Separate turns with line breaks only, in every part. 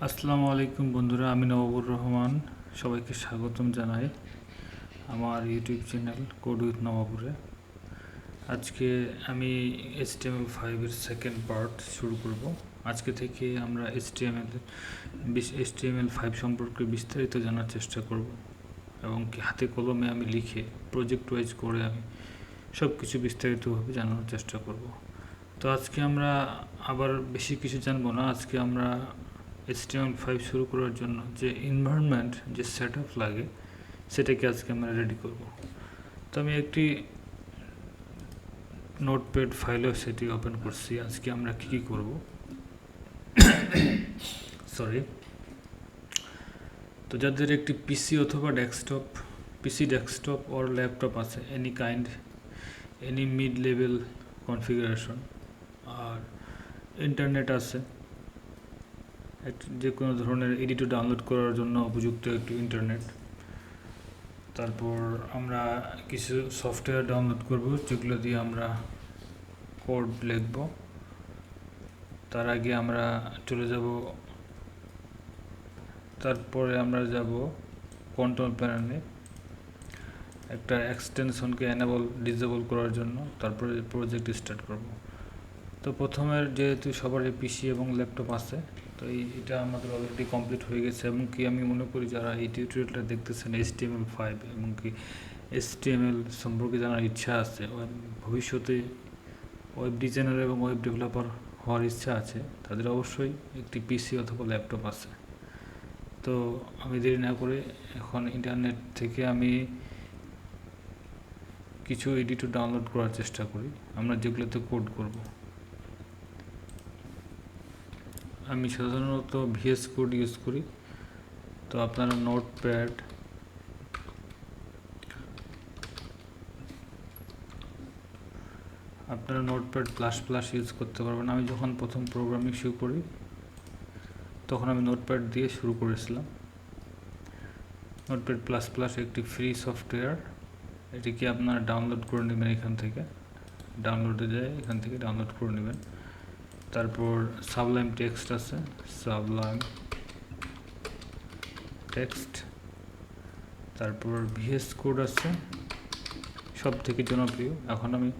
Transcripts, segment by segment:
আসসালামু আলাইকুম বন্ধুরা, আমি নবাবুর রহমান। সবাইকে স্বাগতম জানাই আমার ইউটিউব চ্যানেল কোড উইথ নবাবুরে। আজকে আমি HTML5 এর সেকেন্ড পার্ট শুরু করব। আজকে থেকে আমরা HTML5 সম্পর্কে বিস্তারিত জানার চেষ্টা করব এবং কি হাতে কলমে আমি লিখে প্রজেক্ট ওয়াইজ করে আমি সব কিছু বিস্তারিতভাবে জানানোর চেষ্টা করব। তো আজকে আমরা আবার বেশি কিছু জানবো না। আজকে আমরা HTML5 শুরু করার জন্য যে এনভায়রনমেন্ট, যে সেট আপ লাগে, সেটাকে আজকে আমরা রেডি করব। তো আমি একটি নোটপ্যাড ফাইলও সেটি ওপেন করছি। আজকে আমরা কী কী করব সরি। তো যাদের একটি পিসি অথবা ডেস্কটপ অর ল্যাপটপ আছে, any kind, any mid level configuration, আর ইন্টারনেট আছে, যে কোনো ধরনের এডিটর ডাউনলোড করার জন্য উপযুক্ত একটি ইন্টারনেট। তারপর আমরা কিছু সফটওয়্যার ডাউনলোড করব যেগুলো দিয়ে আমরা কোড লিখব। তার আগে আমরা তারপরে আমরা যাব কন্ট্রোল প্যানেলে একটা এক্সটেনশনকে এনেবল ডিসেবল করার জন্য, তারপরে প্রজেক্ট স্টার্ট করব। তো প্রথমে যেহেতু সবারই পিসি এবং ল্যাপটপ আছে, তো এটা আমাদের অলরেডি কমপ্লিট হয়ে গেছে। এবং কি আমি মনে করি যারা এই টিউটোরিয়ালটা দেখতেছেন HTML5 এবং কি HTML সম্পর্কে জানার ইচ্ছা আছে, ভবিষ্যতে ওয়েব ডিজাইনার এবং ওয়েব ডেভেলপার হওয়ার ইচ্ছা আছে, তাদের অবশ্যই একটি পিসি অথবা ল্যাপটপ আছে। তো আমি দেরি না করে এখন ইন্টারনেট থেকে আমি কিছু এডিটর ডাউনলোড করার চেষ্টা করি, আমরা যেগুলোতে কোড করব। আমি সাধারণত VS কোড ইউজ করি। তো আপনারা নোটপ্যাড প্লাস প্লাস ইউজ করতে পারবেন। আমি যখন প্রথম প্রোগ্রামিং শুরু করি তখন আমি নোটপ্যাড দিয়ে শুরু করেছিলাম। নোটপ্যাড প্লাস প্লাস একটি ফ্রি সফটওয়্যার, এটিকে আপনারা ডাউনলোড করে নেবেন এখান থেকে, ডাউনলোডে যায় এখান থেকে ডাউনলোড করে নেবেন। তারপর সাবলাইম টেক্সট আছে, সাবলাইম টেক্সট। তারপর VS কোড আছে, সব থেকে জনপ্রিয়। এখন আমি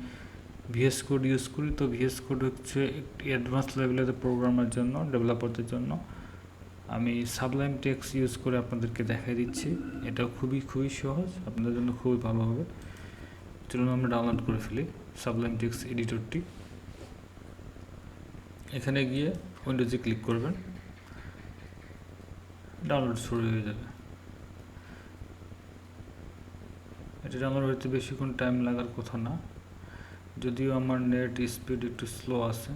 VS কোড ইউজ করি। তো VS কোড হচ্ছে একটি অ্যাডভান্স লেভেলের প্রোগ্রামের জন্য, ডেভেলপারদের জন্য। আমি সাবলাইম টেক্সট ইউজ করে আপনাদেরকে দেখাই দিচ্ছি। এটা খুবই সহজ, আপনাদের জন্য খুবই ভালো হবে। চলুন আমরা ডাউনলোড করে ফেলি সাবলাইম টেক্সট এডিটরটি। এখানে গিয়ে উইন্ডোজে ক্লিক করবেন, ডাউনলোড শুরু হয়ে যাবে। এটা ডাউনলোড হতে বেশিক্ষণ টাইম লাগার কথা না, যদিও আমার নেট স্পিড একটু স্লো আছে।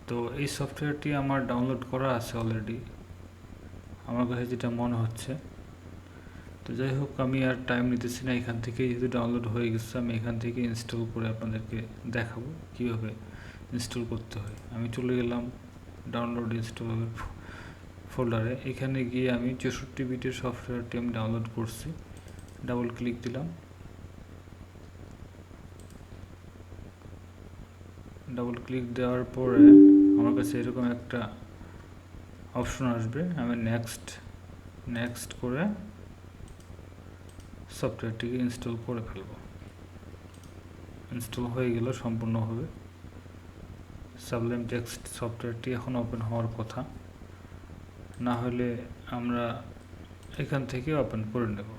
তো এই সফটওয়্যারটি আমার ডাউনলোড করা আছে অলরেডি, আমার কাছে যেটা মনে হচ্ছে। তো যাই হোক, আমি আর টাইম নিতেছি না, এখান থেকে যেহেতু ডাউনলোড হয়ে গেছে আমি এখান থেকে ইনস্টল করে আপনাদেরকে দেখাবো কীভাবে ইনস্টল করতে হয়। আমি চলে গেলাম ডাউনলোড ইনস্টল ফোল্ডারে। এখানে গিয়ে আমি 64 বিটের সফটওয়্যারটি আমি ডাউনলোড করছি। ডাবল ক্লিক দিলাম, ডাবল ক্লিক দেওয়ার পরে আমার কাছে এরকম একটা অপশন আসবে। আমি নেক্সট করে সফটওয়্যারটিকে ইনস্টল করে ফেলব। ইনস্টল হয়ে গেল সম্পূর্ণভাবে। সাবলাইম টেক্সট সফটওয়্যারটি এখন ওপেন হওয়ার কথা, না হলে আমরা এখান থেকে ওপেন করে নেব।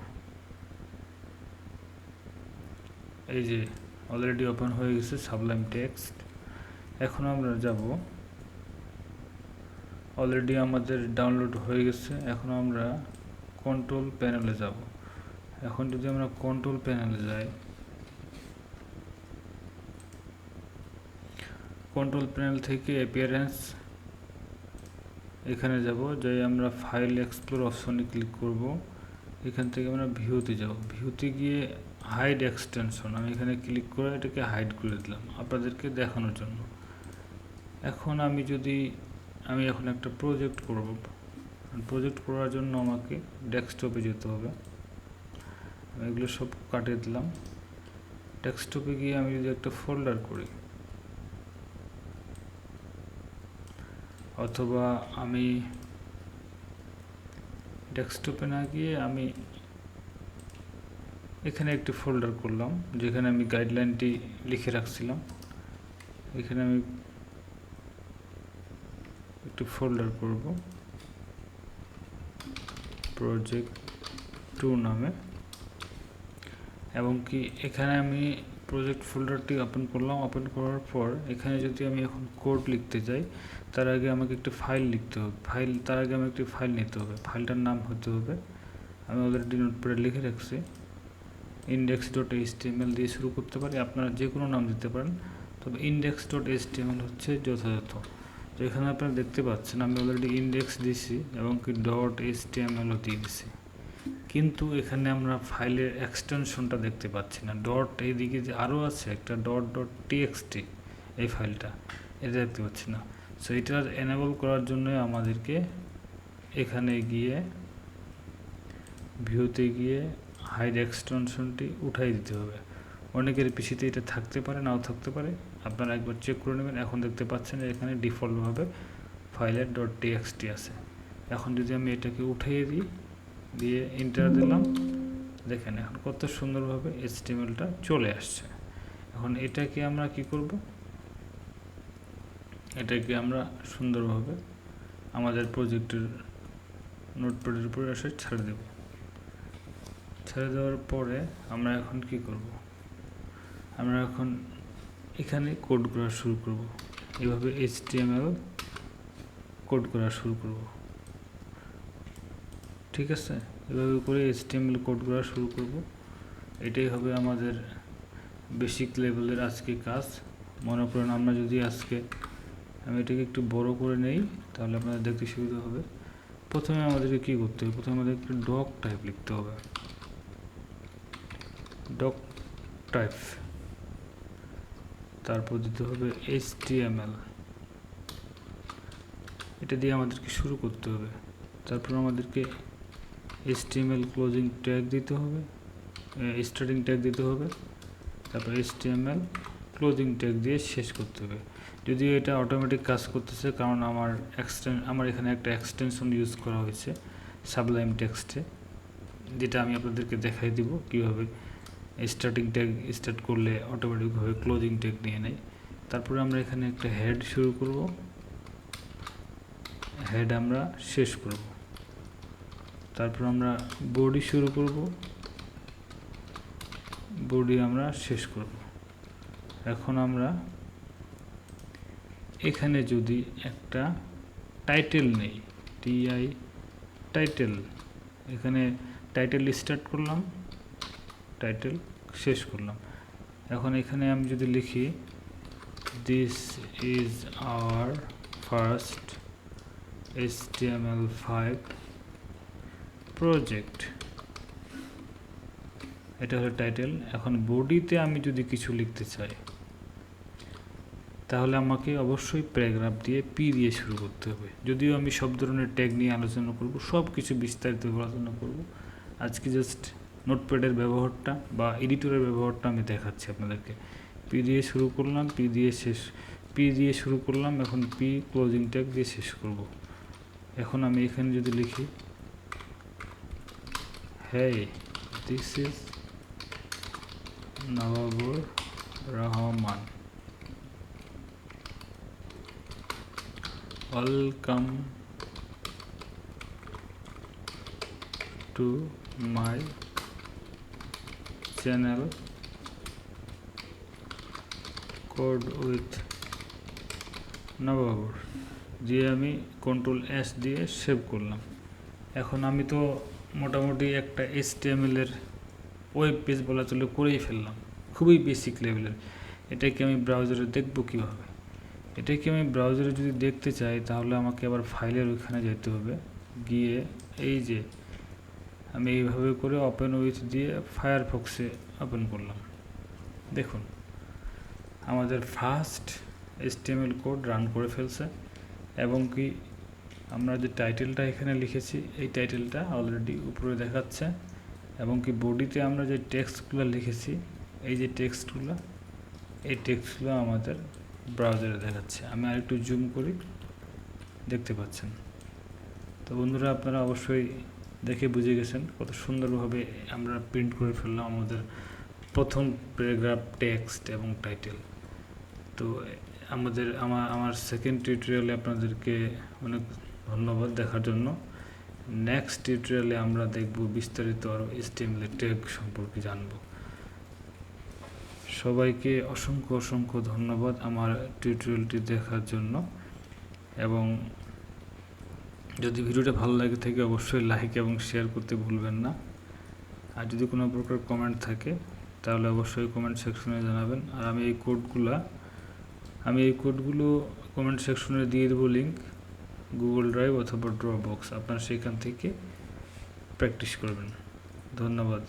এই যে অলরেডি ওপেন হয়ে গেছে সাবলাইম টেক্সট। এখন আমরা যাব, অলরেডি আমাদের ডাউনলোড হয়ে গেছে। এখন আমরা কন্ট্রোল প্যানেলে যাব। এখন যদি আমরা কন্ট্রোল প্যানেলে যাই, কন্ট্রোল প্যানেল থেকে অ্যাপিয়ারেন্স এখানে যাব, যাই আমরা ফাইল এক্সপ্লোর অপশনে ক্লিক করব। এখান থেকে আমরা ভিউতে যাব, ভিউতে গিয়ে হাইড এক্সটেনশন, আমি এখানে ক্লিক করে এটাকে হাইড করে দিলাম আপনাদেরকে দেখানোর জন্য। এখন আমি এখন একটা প্রজেক্ট করব। প্রজেক্ট করার জন্য আমাকে ডেস্কটপে যেতে হবে। আমি এগুলো সব কাটিয়ে দিলাম। ডেস্কটপে গিয়ে আমি যদি একটা ফোল্ডার করি, অথবা আমি ডেস্কটপে না গিয়ে আমি এখানে একটি ফোল্ডার করলাম যেখানে আমি গাইডলাইনটি লিখে রাখছিলাম। এখানে আমি একটি ফোল্ডার করব প্রজেক্ট 2 নামে, এবং কি এখানে আমি প্রজেক্ট ফোল্ডারটি ওপেন করলাম। ওপেন করার পর এখানে যদি আমি এখন কোড লিখতে যাই, তার আগে আমাকে একটি ফাইল লিখতে হবে। তার আগে আমি একটি ফাইল নিতে হবে। ফাইলটার নাম হতে হবে, আমি অলরেডি নোটপ্যাডে লিখে রাখছি, index.html দিয়ে শুরু করতে পারি। আপনারা যে কোনো নাম দিতে পারেন, তবে index.html হচ্ছে যথাযথ। তো এখানে আপনারা দেখতে পাচ্ছেন আমি অলরেডি ইন্ডেক্স দিছি এবং কি .htmlও দিয়ে দিছি, কিন্তু এখানে আমরা ফাইলের এক্সটেনশনটা দেখতে পাচ্ছি না। ডট এইদিকে যে আরও আছে একটা .txt, এই ফাইলটা এটা দেখতে পাচ্ছি না। সো এটার এনেবল করার জন্য আমাদেরকে এখানে গিয়ে ভিউতে গিয়ে হাইড এক্সটেনশনটি উঠাই দিতে হবে। অনেকের পিসিতে এটা থাকতে পারে, নাও থাকতে পারে, আপনারা একবার চেক করে নেবেন। এখন দেখতে পাচ্ছেন যে এখানে ডিফল্টভাবে ফাইলের .txt আছে। এখন যদি আমি এটাকে উঠিয়ে দিই, দিয়ে এন্টার দিলাম, দেখেন এখন কত সুন্দরভাবে HTMLটা চলে আসছে। এখন এটাকে আমরা কি করব, এটাকে আমরা সুন্দরভাবে আমাদের প্রজেক্টের নোটপ্যাডের উপরে এসে ছেড়ে দেব। ছেড়ে দেওয়ার পরে আমরা এখন কি করব, আমরা এখন এখানে কোড করা শুরু করব। এভাবে HTML কোড করা শুরু করব, ঠিক আছে? এভাবে করে HTML কোড করা শুরু করব। এটাই হবে আমাদের বেসিক লেভেলের আজকে কাজ। মনে করেন আমরা যদি আজকে আমি এটাকে একটু বড় করে নেই, তাহলে আপনাদের দেখতে সুবিধা হবে। প্রথমে আমাদেরকে কী করতে হবে, প্রথমে আমাদের একটু ডক টাইপ লিখতে হবে। ডক টাইপ, তারপর দিতে হবে HTML, এটা দিয়ে আমাদেরকে শুরু করতে হবে। তারপর আমাদেরকে HTML ক্লোজিং ট্যাগ দিতে হবে, স্টার্টিং ট্যাগ দিতে হবে, তারপর HTML ক্লোজিং ট্যাগ দিয়ে শেষ করতে হবে। যদিও এটা অটোমেটিক কাজ করতেছে, কারণ আমার এখানে একটা এক্সটেনশন ইউজ করা হয়েছে সাবলাইম টেক্সটে, যেটা আমি আপনাদেরকে দেখাই দিব কীভাবে স্টার্টিং ট্যাগ স্টার্ট করলে অটোমেটিকভাবে ক্লোজিং ট্যাগ নিয়ে নেয়। তারপরে আমরা এখানে একটা হেড শুরু করব, হেড আমরা শেষ করব। তারপর আমরা বডি শুরু করব, বডি আমরা শেষ করব। এখন আমরা এখানে যদি একটা টাইটেল নেই, টাইটেল, এখানে টাইটেল স্টার্ট করলাম, টাইটেল শেষ করলাম। এখন এখানে আমি যদি লিখি this is our first HTML5 project, এটা হলো টাইটেল। এখন বডিতে আমি যদি কিছু লিখতে চাই, তাহলে আমাকে অবশ্যই প্যারাগ্রাফ দিয়ে পি দিয়ে শুরু করতে হবে। যদিও আমি সব ধরনের ট্যাগ নিয়ে আলোচনা করব, সব কিছু বিস্তারিত আলোচনা করব, আজকে জাস্ট নোটপ্যাডের ব্যবহারটা বা এডিটরের ব্যবহারটা আমি দেখাচ্ছি আপনাদেরকে। পি দিয়ে শুরু করলাম, পি দিয়ে শুরু করলাম, এখন পি ক্লোজিং ট্যাগ দিয়ে শেষ করব। এখন আমি এখানে যদি লিখি hey this is Nababur Rahman, welcome to my channel code with Nababur, দিয়ে আমি Ctrl+S দিয়ে সেভ করলাম। এখন আমি তো মোটামুটি একটা HTML-এর ওয়েব পেজ বলা চলে করেই ফেললাম, খুবই বেসিক লেভেলের। এটাকে আমি ব্রাউজারে দেখব কীভাবে? এটাকে আমি ব্রাউজারে যদি দেখতে চাই, তাহলে আমাকে আবার ফাইলের ওইখানে যেতে হবে, গিয়ে এই যে আমি এইভাবে করে ওপেন উইথ দিয়ে ফায়ারফক্সে ওপেন করলাম। দেখুন আমাদের ফার্স্ট HTML কোড রান করে ফেলছে, এবং কি আমরা যে টাইটেলটা এখানে লিখেছি এই টাইটেলটা অলরেডি উপরে দেখাচ্ছে, এবং কি বডিতে আমরা যে টেক্সটগুলো লিখেছি, এই যে টেক্সটগুলো, এই টেক্সটগুলো আমাদের ব্রাউজারে দেখাচ্ছে। আমি আরেকটু জুম করি, দেখতে পাচ্ছেন। তো বন্ধুরা, আপনারা অবশ্যই দেখে বুঝে গেছেন কত সুন্দরভাবে আমরা প্রিন্ট করে ফেললাম আমাদের প্রথম প্যারাগ্রাফ, টেক্সট এবং টাইটেল। তো আমার সেকেন্ড টিউটোরিয়ালে আপনাদেরকে অনেক ধন্যবাদ দেখার জন্য। নেক্সট টিউটোরিয়ালে আমরা দেখব বিস্তারিত আরও HTML ট্যাগ সম্পর্কে জানব। সবাইকে অসংখ্য ধন্যবাদ আমার টিউটোরিয়ালটি দেখার জন্য, এবং যদি ভিডিওটা ভালো লাগে থাকে অবশ্যই লাইক এবং শেয়ার করতে ভুলবেন না। আর যদি কোনো প্রকার কমেন্ট থাকে তাহলে অবশ্যই কমেন্ট সেকশনে জানাবেন। আর আমি এই কোডগুলো কমেন্ট সেকশনে দিয়ে দেবো লিঙ্ক, গুগল ড্রাইভ অথবা ড্রপবক্স, আপনারা সেখান থেকে প্র্যাকটিস করবেন। ধন্যবাদ।